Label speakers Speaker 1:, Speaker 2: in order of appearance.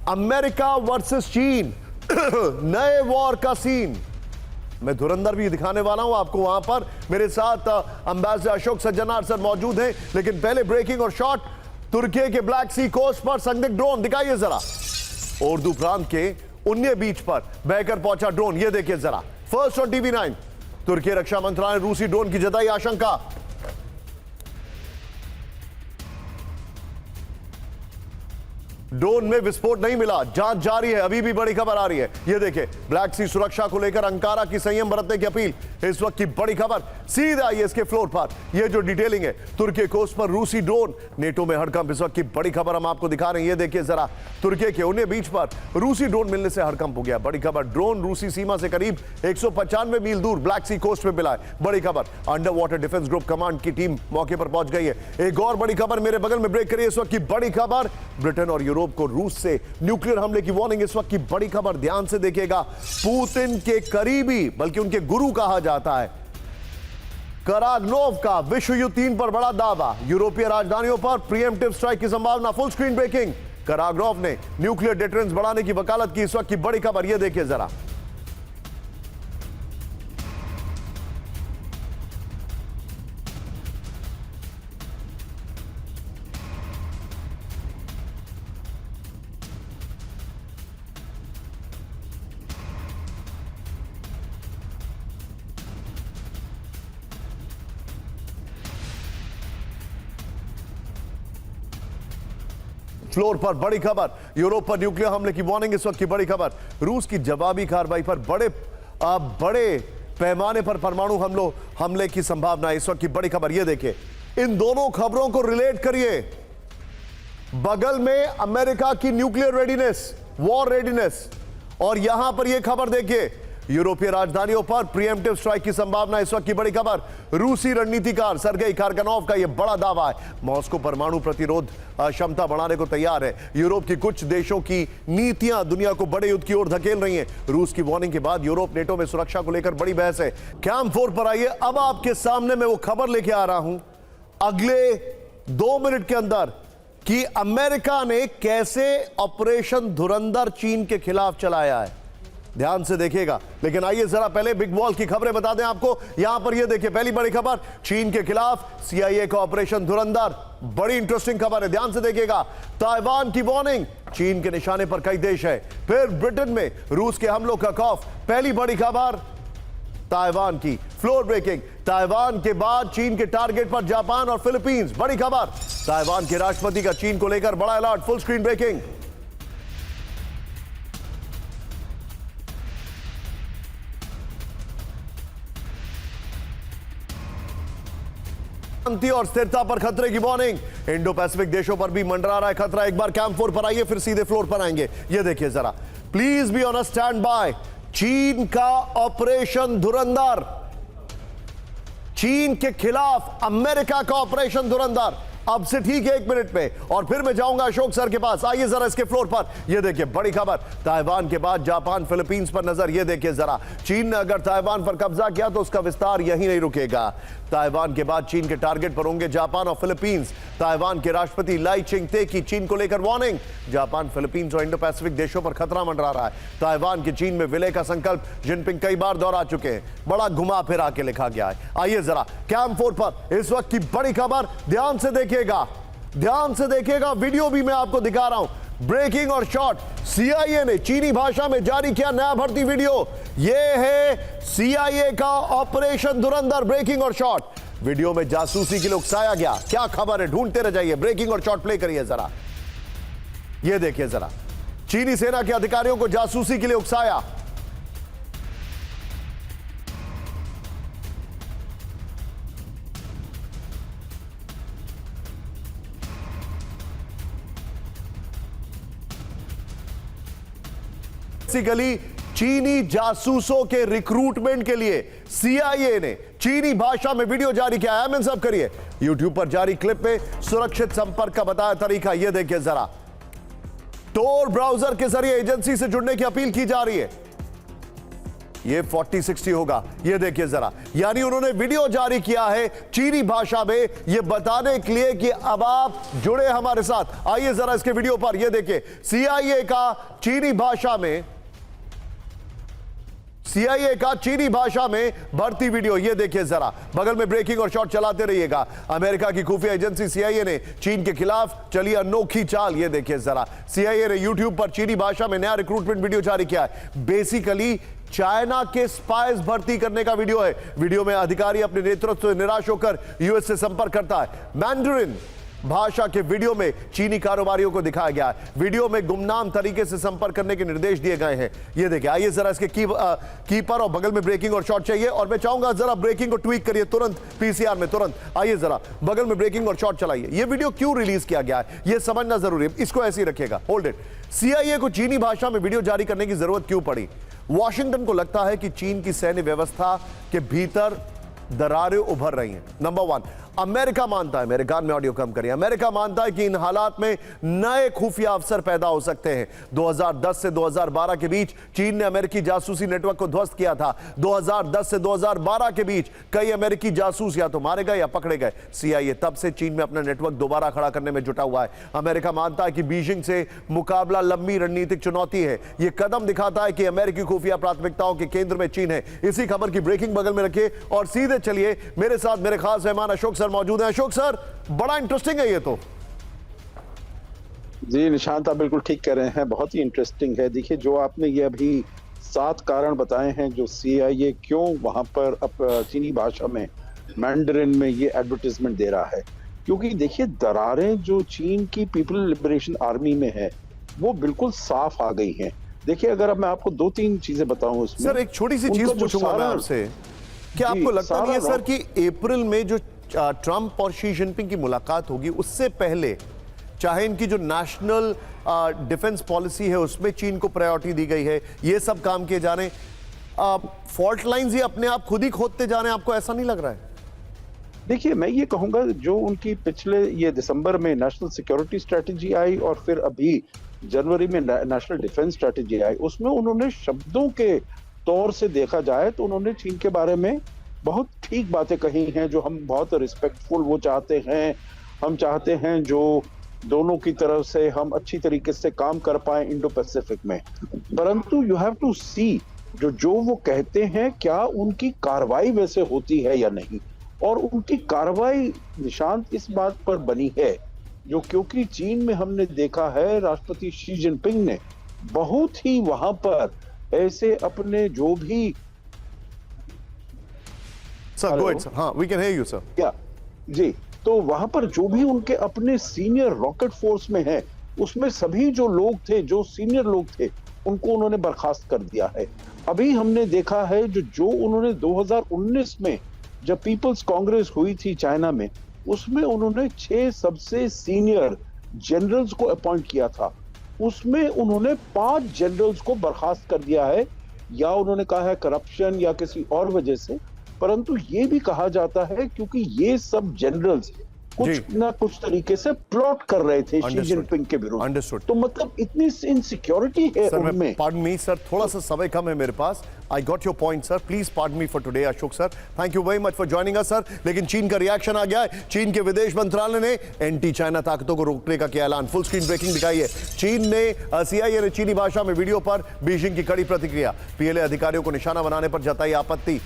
Speaker 1: America versus चीन, नए war का सीन। मैं धुरंधर भी दिखाने वाला हूं आपको। वहां पर मेरे साथ अंबेसडर अशोक सज्जनार सर मौजूद हैं, लेकिन पहले ब्रेकिंग और शॉट। तुर्की के ब्लैक सी कोस्ट पर संदिग्ध ड्रोन, दिखाइए जरा। उर्दू प्रांत के उन्ने बीच पर बहकर पहुंचा ड्रोन, ये देखिए जरा। फर्स्ट और टीवी9। तुर्की रक्षा मंत्रालय ने रूसी ड्रोन की जताई आशंका। ड्रोन में विस्फोट नहीं मिला, जांच जारी है। अभी भी बड़ी खबर आ रही है, ये देखिए। ब्लैक सी सुरक्षा को लेकर अंकारा की संयम बरतने की अपील, इस वक्त की बड़ी खबर। सीधा आइए इसके फ्लोर पर, ये जो डिटेलिंग है। तुर्की कोस्ट पर रूसी ड्रोन, नेटो में हड़कंप, इस वक्त की बड़ी खबर हम आपको दिखा रहे हैं। ये देखिए जरा, तुर्की के उन्ने बीच पर रूसी ड्रोन मिलने से हड़कंप हो गया। बड़ी खबर, ड्रोन रूसी सीमा से करीब 195 मील दूर ब्लैक सी कोस्ट में मिला है। बड़ी खबर, under water defence group command की टीम मौके पर पहुंच गई है। एक और बड़ी खबर मेरे बगल में ब्रेक करिए, इस वक्त की बड़ी खबर। ब्रिटेन और यूरोप को रूस से न्यूक्लियर हमले की वार्निंग, इस वक्त की बड़ी खबर। ध्यान से देखिएगा। पुतिन के करीबी, बल्कि उनके गुरु कहा जाता है, करागनोव का विश्व युद्ध 3 पर बड़ा दावा। यूरोपीय राजधानियों पर प्रीएम्प्टिव स्ट्राइक की संभावना। Full screen breaking. करागनोव ने न्यूक्लियर डिटरेंस बढ़ाने की वकालत की, इस वक्त की बड़ी खबर। यह देखिए जरा। फ्लोर पर बड़ी खबर, यूरोप पर न्यूक्लियर हमले की वार्निंग, इस वक्त की बड़ी खबर। रूस की जवाबी कार्रवाई पर बड़े पैमाने पर परमाणु हमले की संभावना, इस वक्त की बड़ी खबर। यह देखिए, इन दोनों खबरों को रिलेट करिए। बगल में अमेरिका की न्यूक्लियर रेडीनेस, वॉर रेडीनेस, और यहां पर यह खबर देखिए, यूरोपीय राजधानियों पर प्रीएम्प्टिव स्ट्राइक की संभावना, इस वक्त की बड़ी खबर। रूसी रणनीतिकार सर्गेई कारगानोव का यह बड़ा दावा है, मॉस्को परमाणु प्रतिरोध क्षमता बढ़ाने को तैयार है। यूरोप की कुछ देशों की नीतियां दुनिया को बड़े युद्ध की ओर धकेल रही हैं। रूस की वार्निंग के बाद यूरोप नेटो में सुरक्षा को लेकर बड़ी बहस है। कैंप 4 पर आइए। अब आपके सामने मैं वो खबर लेके आ रहा हूं अगले 2 मिनट के अंदर कि अमेरिका ने कैसे ऑपरेशन धुरंधर चीन के खिलाफ चलाया है। ध्यान से देखिएगा। लेकिन आइए जरा पहले बिग वॉल की खबरें बता दें आपको। यहां पर यह देखिए, पहली बड़ी खबर, चीन के खिलाफ CIA का ऑपरेशन धुरंधर। बड़ी इंटरेस्टिंग खबर है, ध्यान से देखिएगा। ताइवान की वार्निंग, चीन के निशाने पर कई देश है। फिर ब्रिटेन में रूस के हमलों का खौफ। पहली बड़ी खबर ताइवान की। फ्लोर ब्रेकिंग, ताइवान के बाद चीन के टारगेट पर जापान और फिलीपींस। बड़ी खबर, ताइवान के राष्ट्रपति का चीन को लेकर बड़ा अलर्ट। Full screen breaking. शांति और स्थिरता पर खतरे की वार्निंग। इंडो पैसिफिक देशों पर भी मंडरा रहा है खतरा। एक बार कैंप 4 पर आइए, फिर सीधे फ्लोर पर आएंगे। ये देखिए जरा, please be on a stand by. चीन का ऑपरेशन धुरंधर, चीन के खिलाफ अमेरिका का ऑपरेशन धुरंधर। अब से ठीक है 1 मिनट में, और फिर मैं जाऊंगा अशोक सर के पास। आइए जरा इसके फ्लोर पर। यह देखिए बड़ी खबर, ताइवान के बाद जापान फिलीपींस पर नजर। यह देखिए जरा, चीन ने अगर ताइवान पर कब्जा किया तो उसका विस्तार यही नहीं रुकेगा। ताइवान के बाद चीन के टारगेट पर होंगे जापान और फिलीपींस। ताइवान के राष्ट्रपति लाई चिंगते की चीन को लेकर वार्निंग। जापान, फिलीपींस और इंडो पैसिफिक देशों पर खतरा मंडरा रहा है। ताइवान के चीन में विलय का संकल्प जिनपिंग कई बार दोहरा चुके हैं। बड़ा घुमा फिरा के लिखा गया है। आइए जरा कैंप 4 पर इस वक्त की बड़ी खबर। ध्यान से देखिएगा, ध्यान से देखिएगा। वीडियो भी मैं आपको दिखा रहा हूं। ब्रेकिंग और शॉट, CIA ने चीनी भाषा में जारी किया नया भर्ती वीडियो। यह है CIA का ऑपरेशन धुरंधर। ब्रेकिंग और शॉट, वीडियो में जासूसी के लिए उकसाया गया। क्या खबर है, ढूंढते रह जाइए। ब्रेकिंग और शॉट प्ले करिए जरा। यह देखिए जरा, चीनी सेना के अधिकारियों को जासूसी के लिए उकसाया। बेसिकली चीनी जासूसों के रिक्रूटमेंट के लिए CIA ने चीनी भाषा में वीडियो जारी किया है। एमएन सब करिए। YouTube पर जारी क्लिप में सुरक्षित संपर्क का बताया तरीका, यह देखिए जरा। टोर ब्राउजर के जरिए एजेंसी से जुड़ने की अपील की जा रही है। ये 40-60 होगा। ये देखिए जरा, यानी उन्होंने वीडियो जारी किया है चीनी भाषा में ये बताने के लिए कि अब आप जुड़े हमारे साथ। आइए जरा इसके वीडियो पर, ये देखिए सीआईए का चीनी भाषा में, सीआईए का चीनी भाषा में भर्ती वीडियो। ये देखिए जरा, बगल में ब्रेकिंग और शॉट चलाते रहिएगा। अमेरिका की खुफिया एजेंसी सीआईए ने चीन के खिलाफ चली अनोखी चाल। ये देखिए जरा, सीआईए ने यूट्यूब पर चीनी भाषा में नया रिक्रूटमेंट वीडियो जारी किया है। बेसिकली चाइना के स्पाइस भर्ती करने का वीडियो है। वीडियो में अधिकारी अपने नेतृत्व से निराश होकर यूएस से संपर्क करता है। मैंडरिन भाषा के वीडियो में चीनी कारोबारियों को दिखाया गया है। वीडियो में गुमनाम तरीके से संपर्क करने के निर्देश दिए गए हैं। ये देखिए, आइए जरा इसके कीपर और बगल में ब्रेकिंग और शॉट चाहिए, और मैं चाहूंगा जरा ब्रेकिंग को ट्वीक करिए तुरंत पीसीआर में, तुरंत। आइए जरा बगल में ब्रेकिंग और शॉट चलाइए। ये वीडियो क्यों रिलीज किया गया है ये समझना जरूरी है, इसको ऐसे ही रखिएगा। Hold it. सीआईए को चीनी भाषा में वीडियो जारी करने की जरूरत क्यों पड़ी? वॉशिंगटन को लगता है कि चीन की सैन्य व्यवस्था के भीतर दरारें उभर रही हैं। नंबर 1, अमेरिका मानता है, मेरे कान में ऑडियो कम करिए, अमेरिका मानता है कि इन हालात में नए खुफिया अवसर पैदा हो सकते हैं। 2010 से 2012 के बीच चीन ने अमेरिकी जासूसी नेटवर्क को ध्वस्त किया था। 2010 से 2012 के बीच कई अमेरिकी जासूस या तो मारे गए या पकड़े गए। सीआईए तब से चीन में अपना नेटवर्क दोबारा खड़ा करने में जुटा हुआ है। अमेरिका मानता है कि बीजिंग से मुकाबला लंबी रणनीतिक चुनौती है। यह कदम दिखाता है कि अमेरिकी खुफिया प्राथमिकताओं के केंद्र में चीन है। इसी खबर की ब्रेकिंग बगल में रखिए और सीधे चलिए, मेरे साथ मेरे खास मेहमान अशोक सर मौजूद हैं। अशोक सर, बड़ा इंटरेस्टिंग है ये तो।
Speaker 2: जी निशांत, आप बिल्कुल ठीक कह रहे हैं, बहुत ही इंटरेस्टिंग है। देखिए, जो आपने ये अभी 7 कारण बताए हैं जो सीआईए क्यों वहां पर चीनी भाषा में, मैंडरिन में ये एडवर्टाइजमेंट दे रहा है, क्योंकि देखिए दरारें जो चीन की पीपल लिबरेशन आर्मी में है वो बिल्कुल साफ आ गई हैं। देखिए, अगर अब मैं आपको 2-3 चीजें बताऊं उसमें।
Speaker 1: सर, एक छोटी सी चीज पूछूंगा मैं आपसे, क्या आपको लगता नहीं है सर कि अप्रैल में जो ट्रंप और शी जिनपिंग की मुलाकात होगी उससे पहले चाहे इनकी जो नेशनल डिफेंस पॉलिसी है उसमें चीन को प्रायोरिटी दी गई है, ये सब काम किए जा रहे हैं, फॉल्ट लाइंस ही अपने आप खुद ही खोदते जा रहे हैं? आपको ऐसा नहीं लग रहा है?
Speaker 2: देखिए, मैं ये कहूंगा जो उनकी पिछले ये दिसंबर में नेशनल सिक्योरिटी स्ट्रेटेजी आई और फिर अभी जनवरी में नेशनल डिफेंस स्ट्रेटेजी आई, उसमें उन्होंने शब्दों के तौर से देखा जाए तो उन्होंने चीन के बारे में बहुत ठीक बातें कही हैं, जो हम बहुत रिस्पेक्टफुल वो चाहते हैं। हम चाहते हैं जो दोनों की तरफ से हम अच्छी तरीके से काम कर पाए इंडो पैसिफिक में। परंतु यू हैव टू सी जो वो कहते हैं क्या उनकी कार्रवाई वैसे होती है या नहीं। और उनकी कार्रवाई निशांत इस बात पर बनी है जो, क्योंकि चीन में हमने देखा है राष्ट्रपति शी जिनपिंग ने बहुत ही वहां पर ऐसे अपने जो भी
Speaker 1: सर, गो अहेड सर। हाँ, we can hear you sir.
Speaker 2: क्या जी, तो वहां पर जो भी उनके अपने सीनियर रॉकेट फोर्स में है उसमें सभी जो लोग थे, जो सीनियर लोग थे, उनको उन्होंने बर्खास्त कर दिया है। अभी हमने देखा है जो उन्होंने 2019 में जब पीपल्स कांग्रेस हुई थी चाइना में, उसमें उन्होंने 6 सबसे सीनियर जनरल्स को अपॉइंट किया था। उसमें उन्होंने 5 जनरल्स को बर्खास्त कर दिया है, या उन्होंने कहा है करप्शन या किसी और वजह से। परंतु ये भी कहा जाता है क्योंकि ये सब जनरल्स कुछ ना कुछ तरीके से प्लॉट कर रहे थे शी जिनपिंग के विरुद्ध।
Speaker 1: अंडरस्टूड।
Speaker 2: तो मतलब इतनी इनसिक्योरिटी है उनमें।
Speaker 1: पार्डन मी सर, थोड़ा सा समय कम है मेरे पास। I got your point sir, please pardon me for today. Ashok sir, thank you very much for joining us sir. लेकिन चीन का रिएक्शन आ गया है। चीन के विदेश मंत्रालय ने एंटी चाइना ताकतों को रोकने का किया ऐलान। फुल स्क्रीन ब्रेकिंग दिखाई है। चीन ने सीआईए ने चीनी भाषा में वीडियो पर बीजिंग की कड़ी प्रतिक्रिया। पीएलए अधिकारियों को निशाना बनाने पर जताई आपत्ति।